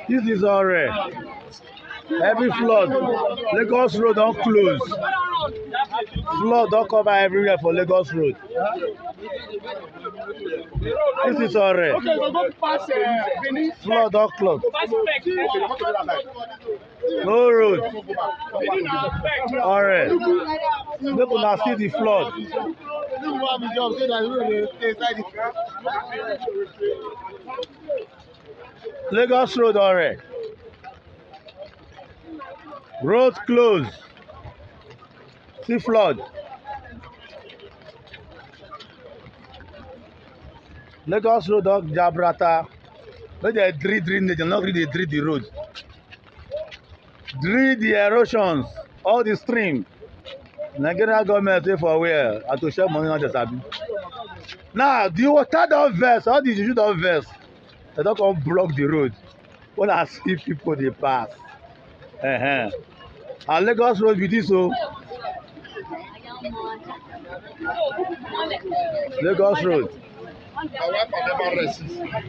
This is Ore. Heavy flood. Lagos Road don't close. Flood don't cover everywhere for Lagos Road. This is Ore. Flood don't close. No road. Ore. Make una see the flood. Lagos Road Ore. Road closed. See flood. Lagos Road of Jabrata. Where they drill drainage, not really drill the road. Drill the erosions, all the stream. Nigerian government pay for where? And to share money on the sabi. Now the water don't vex, all the juju don't vex. They don't come block the road. When I see people they pass. And Lagos Road be this so. Lagos Road.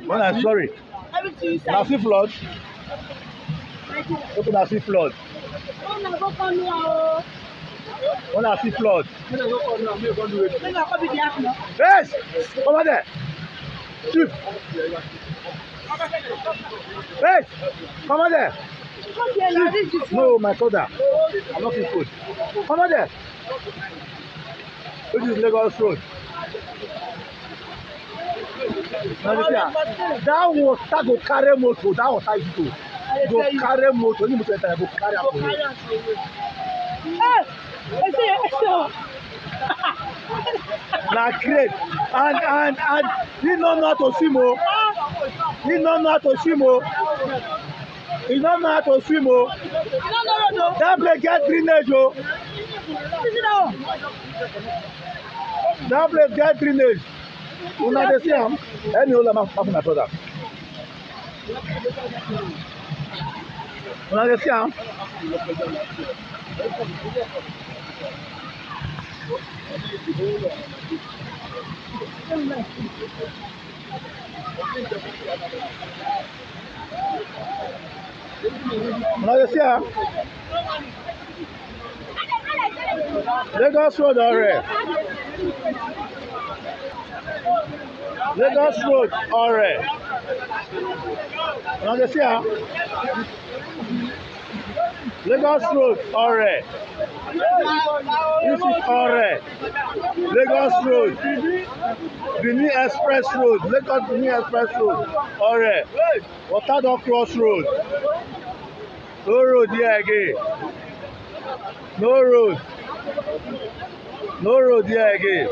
When I sorry. Now see flood. Look at see flood. When I see flood. Yes! Over there. Chief. Yes! Come on there. Chief. No, my father. I'm not in food. Come on there. This is Lagos Road. That water go carry motor. That water is good. Go carry motor. Only motor enter go carry am. Na great. And he no know how to swim o. He no know how to swim o. He no know how to swim o. That place get drainage o. That place get drainage. Una dey see am? Any old man pass my brother. Una dey see am? Una dey see am? Lagos Road Ore. Lagos Road Ore. Una dey see am? Lagos Road Ore. This is Ore. Lagos Road. Benin Express Road. Lagos Benin Express Road. Ore. Water don cross road. No road here again. No road. No road here again.